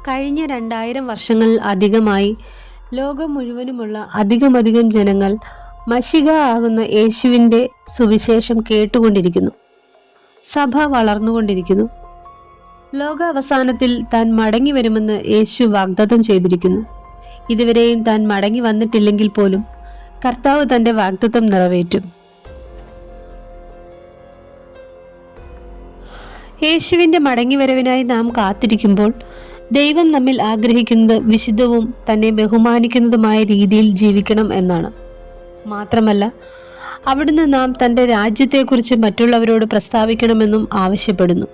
കഴിഞ്ഞ 2000 വർഷങ്ങളിൽ അധികമായി ലോകം മുഴുവനുമുള്ള അധികമധികം ജനങ്ങൾ മശിഹ ആകുന്ന യേശുവിൻ്റെ സുവിശേഷം കേട്ടുകൊണ്ടിരിക്കുന്നു. സഭ വളർന്നുകൊണ്ടിരിക്കുന്നു. ലോകാവസാനത്തിൽ താൻ മടങ്ങി വരുമെന്ന് യേശു വാഗ്ദത്തം ചെയ്തിരിക്കുന്നു. ഇതുവരെയും താൻ മടങ്ങി വന്നിട്ടില്ലെങ്കിൽ പോലും കർത്താവ് തൻ്റെ വാഗ്ദത്തം നിറവേറ്റും. യേശുവിൻ്റെ മടങ്ങിവരവിനായി നാം കാത്തിരിക്കുമ്പോൾ ദൈവം നമ്മിൽ ആഗ്രഹിക്കുന്നത് വിശുദ്ധവും തന്നെ ബഹുമാനിക്കുന്നതുമായ രീതിയിൽ ജീവിക്കണം എന്നാണ്. മാത്രമല്ല, അവിടുന്ന് നാം തൻ്റെ രാജ്യത്തെക്കുറിച്ച് മറ്റുള്ളവരോട് പ്രസ്താവിക്കണമെന്നും ആവശ്യപ്പെടുന്നു.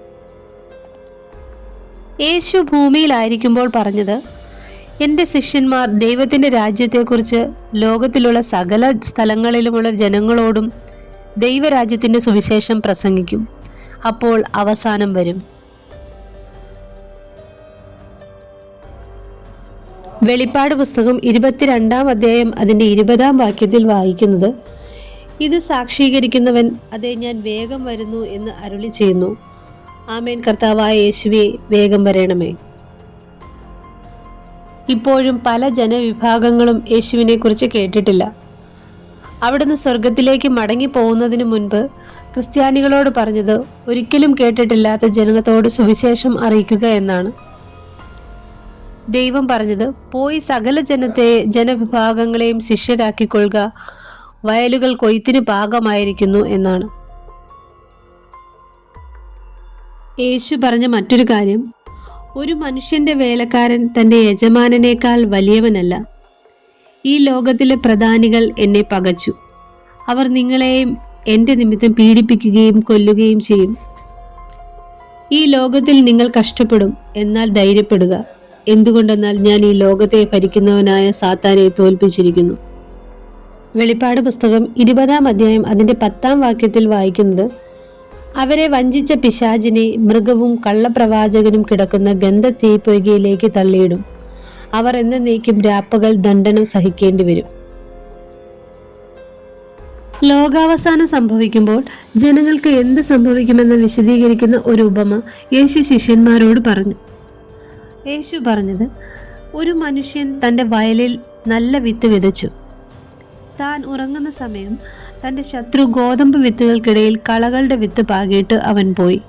യേശു ഭൂമിയിലായിരിക്കുമ്പോൾ പറഞ്ഞത്, എൻ്റെ ശിഷ്യന്മാർ ദൈവത്തിൻ്റെ രാജ്യത്തെക്കുറിച്ച് ലോകത്തിലുള്ള സകല സ്ഥലങ്ങളിലുമുള്ള ജനങ്ങളോടും ദൈവരാജ്യത്തിൻ്റെ സുവിശേഷം പ്രസംഗിക്കും. അപ്പോൾ അവസാനം വരും. വെളിപ്പാട് പുസ്തകം 22-ാം അധ്യായം അതിൻ്റെ 20-ാം വാക്യത്തിൽ വായിക്കുന്നത്, ഇത് സാക്ഷീകരിക്കുന്നവൻ അതെ ഞാൻ വേഗം വരുന്നു എന്ന് അരുളി ചെയ്യുന്നു. ആമേൻ. കർത്താവായ യേശുവേ, വേഗം വരണമേ. ഇപ്പോഴും പല ജനവിഭാഗങ്ങളും യേശുവിനെ കുറിച്ച് കേട്ടിട്ടില്ല. അവിടുന്ന് സ്വർഗത്തിലേക്ക് മടങ്ങി പോകുന്നതിന് മുൻപ് ക്രിസ്ത്യാനികളോട് പറഞ്ഞത് ഒരിക്കലും കേട്ടിട്ടില്ലാത്ത ജനത്തോട് സുവിശേഷം അറിയിക്കുക എന്നാണ്. ദൈവം പറഞ്ഞത്, പോയി സകല ജനവിഭാഗങ്ങളെയും ശിഷ്യരാക്കിക്കൊള്ളുക, വയലുകൾ കൊയ്ത്തിന് പാകമായിരിക്കുന്നു എന്നാണ്. യേശു പറഞ്ഞ മറ്റൊരു കാര്യം, ഒരു മനുഷ്യന്റെ വേലക്കാരൻ തൻ്റെ യജമാനനേക്കാൾ വലിയവനല്ല. ഈ ലോകത്തിലെ പ്രധാനികൾ എന്നെ പകച്ചു. അവർ നിങ്ങളെയും എൻ്റെ നിമിത്തം പീഡിപ്പിക്കുകയും കൊല്ലുകയും ചെയ്യും. ഈ ലോകത്തിൽ നിങ്ങൾ കഷ്ടപ്പെടും, എന്നാൽ ധൈര്യപ്പെടുക. എന്തുകൊണ്ടെന്നാൽ ഞാൻ ഈ ലോകത്തെ ഭരിക്കുന്നവനായ സാത്താനെ തോൽപ്പിച്ചിരിക്കുന്നു. വെളിപ്പാട് പുസ്തകം 20-ാം അധ്യായം അതിൻ്റെ 10-ാം വാക്യത്തിൽ വായിക്കുന്നത്, അവരെ വഞ്ചിച്ച പിശാചിനെ മൃഗവും കള്ളപ്രവാചകനും കിടക്കുന്ന ഗന്ധത്തീപ്പൊയ്കയിലേക്ക് തള്ളിയിടും. അവർ എന്നേക്കും രാപ്പകൽ ദണ്ഡനം സഹിക്കേണ്ടി വരും. ലോകാവസാനം സംഭവിക്കുമ്പോൾ ജനങ്ങൾക്ക് എന്ത് സംഭവിക്കുമെന്ന് വിശദീകരിക്കുന്ന ഒരു ഉപമ യേശു ശിഷ്യന്മാരോട് പറഞ്ഞു. യേശു പറഞ്ഞത്, ഒരു മനുഷ്യൻ തൻ്റെ വയലിൽ നല്ല വിത്ത് വിതച്ചു. താൻ ഉറങ്ങുന്ന സമയം തൻ്റെ ശത്രു ഗോതമ്പ് വിത്തുകൾക്കിടയിൽ കളകളുടെ വിത്ത് പാകിയിട്ട് അവൻ പോയി.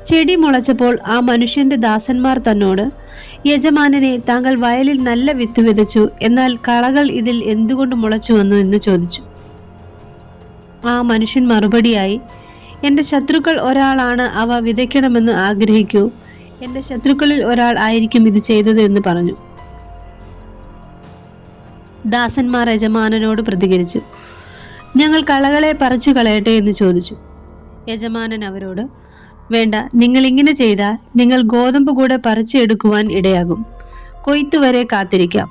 ചെടി മുളച്ചപ്പോൾ ആ മനുഷ്യന്റെ ദാസന്മാർ തന്നോട്, യജമാനനെ, താങ്കൾ വയലിൽ നല്ല വിത്ത് വിതച്ചു, എന്നാൽ കളകൾ ഇതിൽ എന്തുകൊണ്ട് മുളച്ചു വന്നു എന്ന് ചോദിച്ചു. ആ മനുഷ്യൻ മറുപടിയായി, എൻ്റെ ശത്രുക്കൾ ഒരാളാണ് അവ വിതയ്ക്കണമെന്ന് ആഗ്രഹിക്കൂ. എൻ്റെ ശത്രുക്കളിൽ ഒരാൾ ആയിരിക്കും ഇത് ചെയ്തത് എന്ന് പറഞ്ഞു. ദാസന്മാർ യജമാനനോട് പ്രതികരിച്ചു, ഞങ്ങൾ കളകളെ പറിച്ചു കളയട്ടെ എന്ന് ചോദിച്ചു. യജമാനൻ അവരോട്, വേണ്ട, നിങ്ങൾ ഇങ്ങനെ ചെയ്താൽ നിങ്ങൾ ഗോതമ്പ് കൂടെ പറിച്ചെടുക്കുവാൻ ഇടയാകും. കൊയ്ത്ത് വരെ കാത്തിരിക്കാം.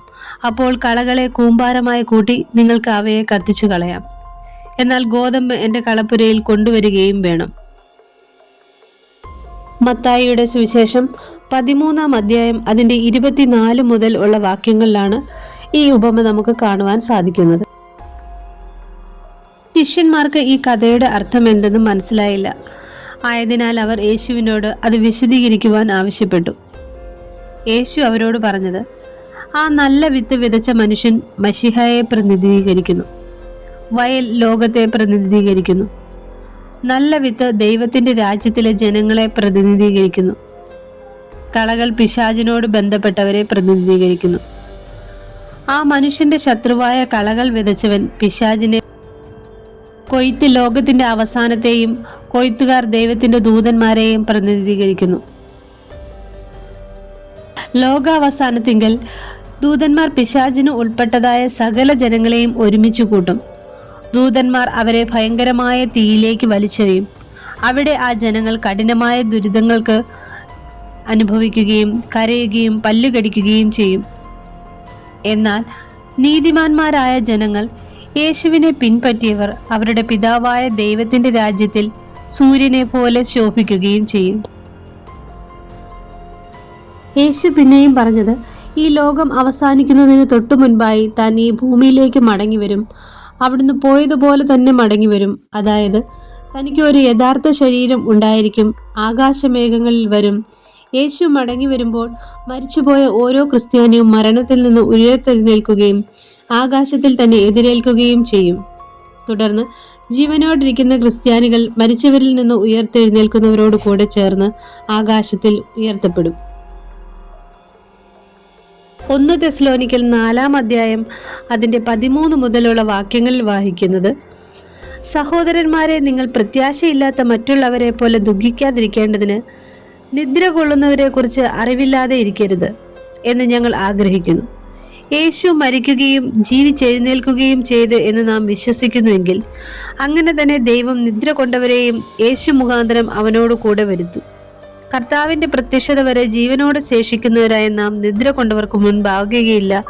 അപ്പോൾ കളകളെ കൂമ്പാരമായി കൂട്ടി നിങ്ങൾക്ക് അവയെ കത്തിച്ചു കളയാം. എന്നാൽ ഗോതമ്പ് എൻ്റെ കളപ്പുരയിൽ കൊണ്ടുവരികയും വേണം. മത്തായിയുടെ സുവിശേഷം 13-ാം അധ്യായം അതിൻ്റെ 24 മുതൽ ഉള്ള വാക്യങ്ങളിലാണ് ഈ ഉപമ നമുക്ക് കാണുവാൻ സാധിക്കുന്നത്. ശിഷ്യന്മാർക്ക് ഈ കഥയുടെ അർത്ഥം എന്തെന്ന് മനസ്സിലായില്ല. ആയതിനാൽ അവർ യേശുവിനോട് അത് വിശദീകരിക്കുവാൻ ആവശ്യപ്പെട്ടു. യേശു അവരോട് പറഞ്ഞത്, ആ നല്ല വിത്ത് വിതച്ച മനുഷ്യൻ മശിഹയെ പ്രതിനിധീകരിക്കുന്നു. വയൽ ലോകത്തെ പ്രതിനിധീകരിക്കുന്നു. നല്ല വിത്ത് ദൈവത്തിൻ്റെ രാജ്യത്തിലെ ജനങ്ങളെ പ്രതിനിധീകരിക്കുന്നു. കളകൾ പിശാചിനോട് ബന്ധപ്പെട്ടവരെ പ്രതിനിധീകരിക്കുന്നു. ആ മനുഷ്യന്റെ ശത്രുവായ കളകൾ വിതച്ചവൻ പിശാചിനെ, കൊയ്ത്ത് ലോകത്തിന്റെ അവസാനത്തെയും കൊയ്ത്തുകാർ ദൈവത്തിന്റെ ദൂതന്മാരെയും പ്രതിനിധീകരിക്കുന്നു. ലോകാവസാനത്തിങ്കൽ ദൂതന്മാർ പിശാചിന് ഉൾപ്പെട്ടതായ സകല ജനങ്ങളെയും ഒരുമിച്ചു കൂട്ടും. ദൂതന്മാർ അവരെ ഭയങ്കരമായ തീയിലേക്ക് വലിച്ചെറിയും. അവിടെ ആ ജനങ്ങൾ കഠിനമായ ദുരിതങ്ങൾക്ക് അനുഭവിക്കുകയും കരയുകയും പല്ലുകടിക്കുകയും ചെയ്യും. എന്നാൽ നീതിമാന്മാരായ ജനങ്ങൾ, യേശുവിനെ പിൻപറ്റിയവർ, അവരുടെ പിതാവായ ദൈവത്തിൻ്റെ രാജ്യത്തിൽ സൂര്യനെ പോലെ ശോഭിക്കുകയും ചെയ്യും. യേശു പിന്നെയും പറഞ്ഞത്, ഈ ലോകം അവസാനിക്കുന്നതിന് തൊട്ടു മുൻപായി താൻ ഈ ഭൂമിയിലേക്ക് മടങ്ങി വരും. അവിടുന്ന് പോയതുപോലെ തന്നെ മടങ്ങി വരും. അതായത് തനിക്ക് ഒരു യഥാർത്ഥ ശരീരം ഉണ്ടായിരിക്കും. ആകാശമേഘങ്ങളിൽ വരും. യേശു മടങ്ങി വരുമ്പോൾ മരിച്ചുപോയ ഓരോ ക്രിസ്ത്യാനിയും മരണത്തിൽ നിന്ന് ഉയർത്തെഴുന്നേൽക്കുകയും ആകാശത്തിൽ തന്നെ എതിരേൽക്കുകയും ചെയ്യും. തുടർന്ന് ജീവനോടിരിക്കുന്ന ക്രിസ്ത്യാനികൾ മരിച്ചവരിൽ നിന്ന് ഉയർത്തെഴുന്നേൽക്കുന്നവരോട് കൂടെ ചേർന്ന് ആകാശത്തിൽ ഉയർത്തപ്പെടും. 1 തെസ്സലോനിക്കർ 4 അധ്യായം അതിൻ്റെ 13 മുതലുള്ള വാക്യങ്ങളിൽ വായിക്കുന്നത്: സഹോദരന്മാരെ, നിങ്ങൾ പ്രത്യാശയില്ലാത്ത മറ്റുള്ളവരെ പോലെ ദുഃഖിക്കാതിരിക്കേണ്ടതിന് നിദ്ര കൊള്ളുന്നവരെ കുറിച്ച് അറിവില്ലാതെ ഇരിക്കരുത് എന്ന് ഞങ്ങൾ ആഗ്രഹിക്കുന്നു. യേശു മരിക്കുകയും ജീവിച്ചെഴുന്നേൽക്കുകയും ചെയ്തു എന്ന് നാം വിശ്വസിക്കുന്നുവെങ്കിൽ അങ്ങനെ തന്നെ ദൈവം നിദ്ര കൊണ്ടവരെയും യേശു മുഖാന്തരം അവനോട് കൂടെ വരുത്തും. കർത്താവിൻ്റെ പ്രത്യക്ഷത വരെ ജീവനോടെ ശേഷിക്കുന്നവരായ നാം നിദ്ര കൊണ്ടവർക്ക് മുൻപാകുകയില്ല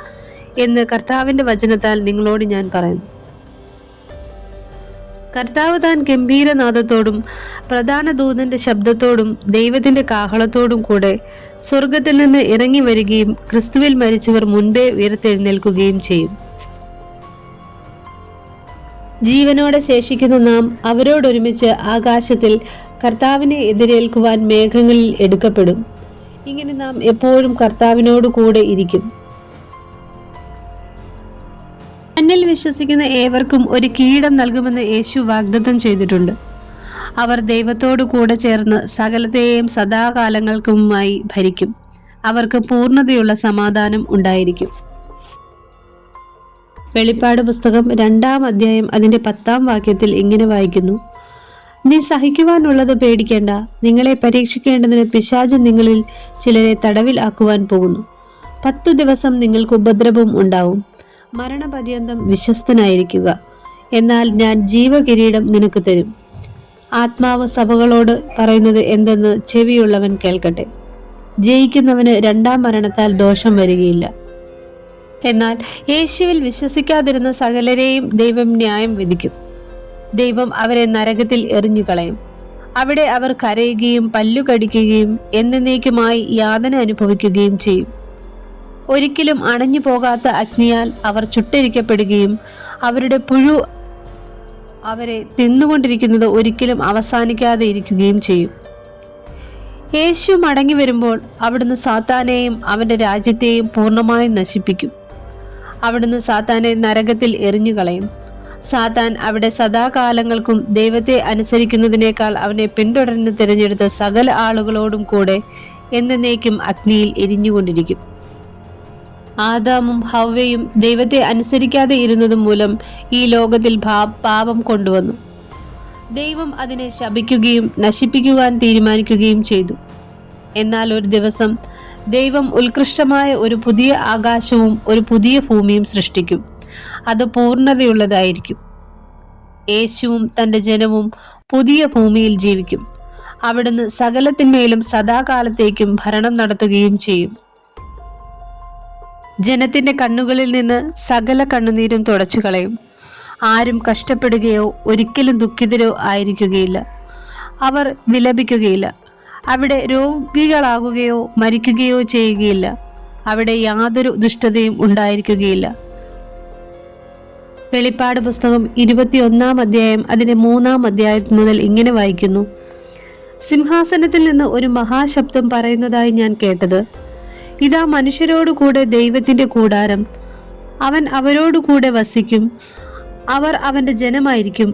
എന്ന് കർത്താവിൻ്റെ വചനത്താൽ നിങ്ങളോട് ഞാൻ പറയുന്നു. കർത്താവ് താൻ ഗംഭീരനാദത്തോടും പ്രധാന ദൂതന്റെ ശബ്ദത്തോടും ദൈവത്തിന്റെ കാഹളത്തോടും കൂടെ സ്വർഗത്തിൽ നിന്ന് ഇറങ്ങി വരികയും ക്രിസ്തുവിൽ മരിച്ചവർ മുൻപേ ഉയർത്തെഴുന്നേൽക്കുകയും ചെയ്യും. ജീവനോടെ ശേഷിക്കുന്ന നാം അവരോടൊരുമിച്ച് ആകാശത്തിൽ കർത്താവിനെ എതിരേൽക്കുവാൻ മേഘങ്ങളിൽ എടുക്കപ്പെടും. ഇങ്ങനെ നാം എപ്പോഴും കർത്താവിനോട് കൂടെ ഇരിക്കും. തന്നിൽ വിശ്വസിക്കുന്ന ഏവർക്കും ഒരു കിരീടം നൽകുമെന്ന് യേശു വാഗ്ദത്തം ചെയ്തിട്ടുണ്ട്. അവർ ദൈവത്തോടു കൂടെ ചേർന്ന് സകലത്തെയും സദാകാലങ്ങൾക്കുമായി ഭരിക്കും. അവർക്ക് പൂർണ്ണതയുള്ള സമാധാനം ഉണ്ടായിരിക്കും. വെളിപ്പാട് പുസ്തകം 2 അധ്യായം അതിൻ്റെ 10 വാക്യത്തിൽ ഇങ്ങനെ വായിക്കുന്നു: നീ സഹിക്കുവാനുള്ളത് പേടിക്കേണ്ട. നിങ്ങളെ പരീക്ഷിക്കേണ്ടതിന് പിശാച് നിങ്ങളിൽ ചിലരെ തടവിൽ ആക്കുവാൻ പോകുന്നു. 10 ദിവസം നിങ്ങൾക്ക് ഉപദ്രവം ഉണ്ടാവും. മരണപര്യന്തം വിശ്വസ്തനായിരിക്കുക. എന്നാൽ ഞാൻ ജീവകിരീടം നിനക്ക് തരും. ആത്മാവ് സഭകളോട് പറയുന്നത് എന്തെന്ന് ചെവിയുള്ളവൻ കേൾക്കട്ടെ. ജയിക്കുന്നവന് 2ാം മരണത്താൽ ദോഷം വരികയില്ല. എന്നാൽ യേശുവിൽ വിശ്വസിക്കാതിരുന്ന സകലരെയും ദൈവം ന്യായം വിധിക്കും. ദൈവം അവരെ നരകത്തിൽ എറിഞ്ഞുകളയും. അവിടെ അവർ കരയുകയും പല്ലുകടിക്കുകയും എന്നേക്കുമായി യാതന അനുഭവിക്കുകയും ചെയ്യും. ഒരിക്കലും അണഞ്ഞു പോകാത്ത അഗ്നിയാൽ അവർ ചുട്ടരിക്കപ്പെടുകയും അവരുടെ പുഴു അവരെ തിന്നുകൊണ്ടിരിക്കുന്നത് ഒരിക്കലും അവസാനിക്കാതെ ഇരിക്കുകയും ചെയ്യും. യേശു മടങ്ങി വരുമ്പോൾ അവിടുന്ന് സാത്താനെയും അവൻ്റെ രാജ്യത്തെയും പൂർണ്ണമായും നശിപ്പിക്കും. അവിടുന്ന് സാത്താനെ നരകത്തിൽ എറിഞ്ഞുകളയും. സാത്താൻ അവിടെ സദാകാലങ്ങൾക്കും ദൈവത്തെ അനുസരിക്കുന്നതിനേക്കാൾ അവനെ പിന്തുടർന്ന് തിരഞ്ഞെടുത്ത സകല ആളുകളോടും കൂടെ എന്നേക്കും അഗ്നിയിൽ എരിഞ്ഞുകൊണ്ടിരിക്കും. ആദാമും ഹവ്വയും ദൈവത്തെ അനുസരിക്കാതെ ഇരുന്നതും മൂലം ഈ ലോകത്തിൽ പാപം കൊണ്ടുവന്നു. ദൈവം അതിനെ ശപിക്കുകയും നശിപ്പിക്കുവാൻ തീരുമാനിക്കുകയും ചെയ്തു. എന്നാൽ ഒരു ദിവസം ദൈവം ഉത്കൃഷ്ടമായ ഒരു പുതിയ ആകാശവും ഒരു പുതിയ ഭൂമിയും സൃഷ്ടിക്കും. അത് പൂർണ്ണതയുള്ളതായിരിക്കും. യേശുവും തൻ്റെ ജനവും പുതിയ ഭൂമിയിൽ ജീവിക്കും. അവിടുന്ന് സകലത്തിന്മേലും സദാകാലത്തേക്കും ഭരണം നടത്തുകയും ചെയ്യും. ജനത്തിന്റെ കണ്ണുകളിൽ നിന്ന് സകല കണ്ണുനീരും തുടച്ചു കളയും. ആരും കഷ്ടപ്പെടുകയോ ഒരിക്കലും ദുഃഖിതരോ ആയിരിക്കുകയില്ല. അവർ വിലപിക്കുകയില്ല. അവിടെ രോഗികളാകുകയോ മരിക്കുകയോ ചെയ്യുകയില്ല. അവിടെ യാതൊരു ദുഷ്ടതയും ഉണ്ടായിരിക്കുകയില്ല. വെളിപ്പാട് പുസ്തകം 21 അധ്യായം അതിൻ്റെ 3 അധ്യായം മുതൽ ഇങ്ങനെ വായിക്കുന്നു: സിംഹാസനത്തിൽ നിന്ന് ഒരു മഹാശബ്ദം പറയുന്നതായി ഞാൻ കേട്ടത്: ഇതാ, മനുഷ്യരോടു കൂടെ ദൈവത്തിന്റെ കൂടാരം. അവൻ അവരോടു കൂടെ വസിക്കും. അവർ അവന്റെ ജനമായിരിക്കും.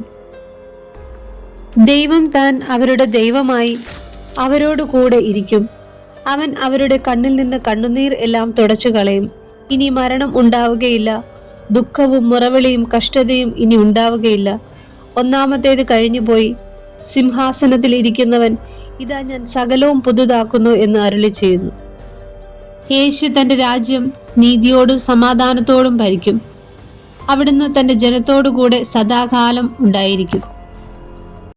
ദൈവം താൻ അവരുടെ ദൈവമായി അവരോടു കൂടെ ഇരിക്കും. അവൻ അവരുടെ കണ്ണിൽ നിന്ന് കണ്ണുനീർ എല്ലാം തുടച്ചു കളയും. ഇനി മരണം ഉണ്ടാവുകയില്ല. ദുഃഖവും മുറവിളിയും കഷ്ടതയും ഇനി ഉണ്ടാവുകയില്ല. ഒന്നാമത്തേത് കഴിഞ്ഞുപോയി. സിംഹാസനത്തിൽ ഇരിക്കുന്നവൻ, ഇതാ ഞാൻ സകലവും പുതുതാക്കുന്നു എന്ന് അരുളി ചെയ്യുന്നു. യേശു തൻ്റെ രാജ്യം നീതിയോടും സമാധാനത്തോടും ഭരിക്കും. അവിടുന്ന് തൻ്റെ ജനത്തോടു കൂടെ സദാകാലം ഉണ്ടായിരിക്കും.